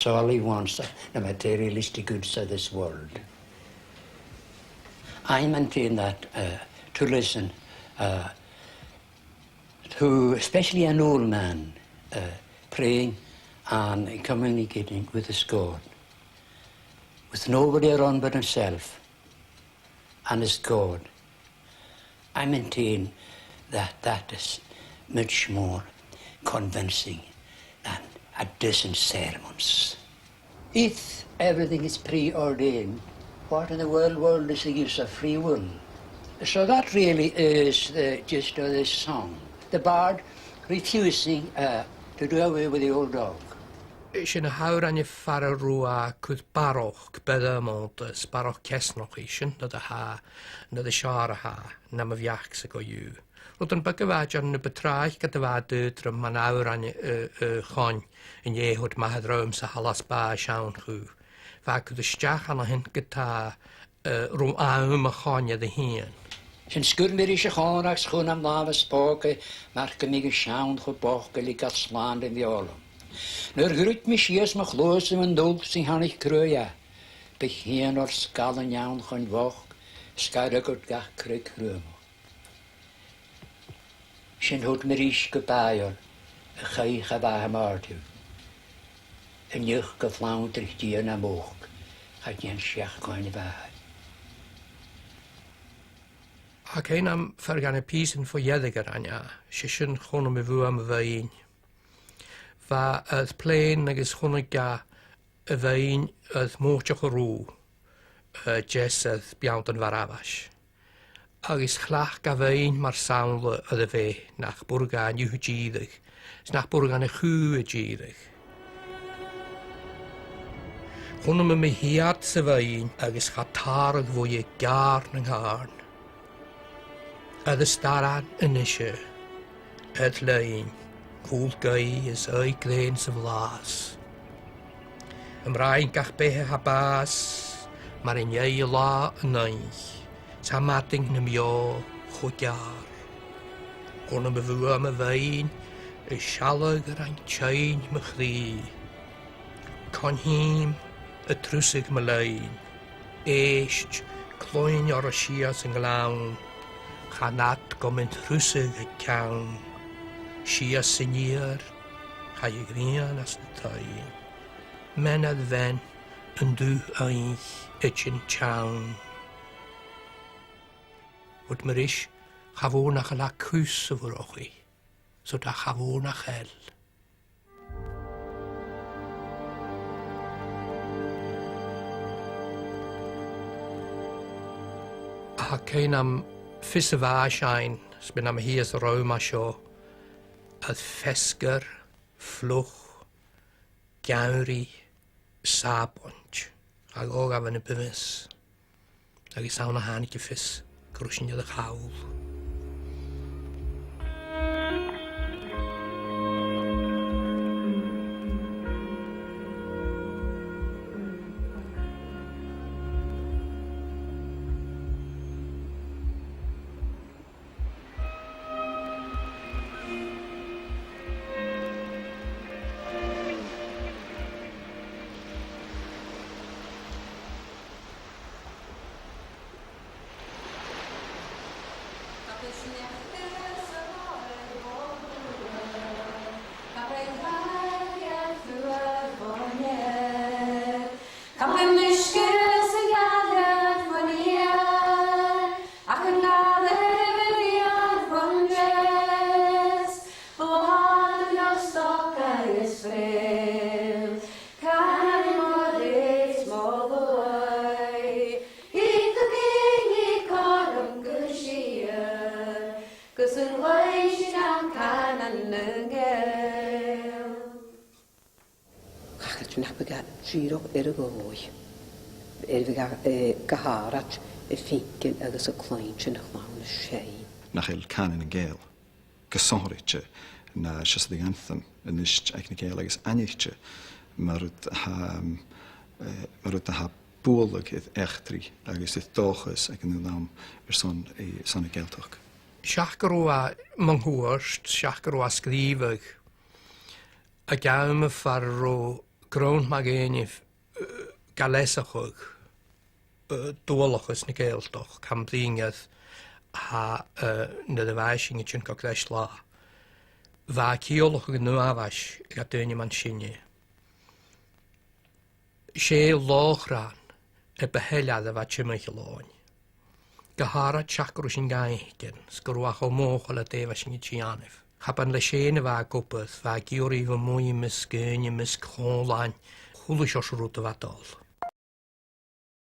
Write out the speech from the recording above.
That's all he wants, the materialistic goods of this world. I maintain that to listen to especially an old man praying and communicating with his God, with nobody around but himself and his God. I maintain that that is much more convincing than a dozen sermons. If everything is preordained, what in the world is the use of free will? So that really is the gist of this song. The bard refusing to do away with the old dog. Sin a hawr an y ffarw rwa cwyd baroch bydda mod baroch cesnoch sin nad a ha, nad a siar a ha, nam a fiach sy'n go yw. Rwy'n yn byg y fad yn y betraich gyda fad dydr am man awr an y chon yn iehwyd mahad rwym sa halas ba siawn chw. Fa cwyd y stiach an a hyn gyda rwm awm a chon y dheihinn. Sy'n sgwr mir eisiau chon ag sgwn am laf y spog marc ymig y siawn chw boch gael i gael slan yn ddiolwm. Nyr grwyd mi sias ma chlwys yn dwlp sy'n hannych crwya. Bych hyn o'r sgal yn iawn chwn foch, sgair agwyd gach crwyd crwym. Sy'n hwyd mir eisiau gybaion, y chaich a bach am ardiw. Yn ych gyflawn drich dian am o'ch, chad i'n siach gwain i bach. Ac ein am ffyrgan y pys yn ffwyedig ar ania, sy'n chwn am y fwy am y fein. Fa ydd plein agos chwn ga y fein ydd mwtioch o rŵ, jes ydd biawnt yn farafas. Agos chlach ga fein mae'r sawl ydd y fe, nach bwrga yn yw Gìaheal, nach bwrga yn y chw y Gìaheal. Chwn am y hiad sy fein agos cha tar ydd fwy y gar yng ngharn. Ydd y staran yn eisiau, ydd lein. Cwl gei ys o'i glen sy flas. Ymraen gach behe ha bas, mar yn iei la yn eich, sa mading na mio chwdiar. Gwna my fwy am y fein, y sialag yr ein chain my chdi. Con hym, y trwsig my lein, eisht, cloen o'r sias yn glawn, chanat gomyn trwsig y cawn. Sia syniad, cha i grian as na tai. Menad fen yn dŵ eich ydyn chawn. Wyd myr ish chafo na chala cws o fwrochi, so da chafo na chel. A cain am ffys y fa siain, sbyn am hi as y rowm a sio, ydd ffesgar, fflwch, gawri, sabont, ag o gafon y bymys. Ag i sawn a hanig i ffys, grwysyn ydd y chawl. Gaharat y ffingil agos y cloen sy'n chlawn y seinn. Nach il canon yn gael. Gysoritje na sydd yn anthem yn ysg ac yn gael agos anichtje. Myrd ha bwlwg idd echtri agos idd dochus ac yn ddam son y gaeltoch. Siach gyrwa mynghwyrst, siach gyrwa sgrifag. A gawn y ffarro Sgrón mag einif galesachog dólachas na Gaeltoch cam ddingad ha na dy faising i tyn gogleis la. Fa ciolach yn nhw afas ga dyni man sinne. Sé loch ran y beheliad y fa tymach y loen. Gahara chacro sy'n gaihgen, sgwrwach o moch o la defas yn gianef. Chaban le séna fa gwbydd, fa giwri fy mwy mysgyn i mysg chonlaen, chwlwys os rwyd y fadol.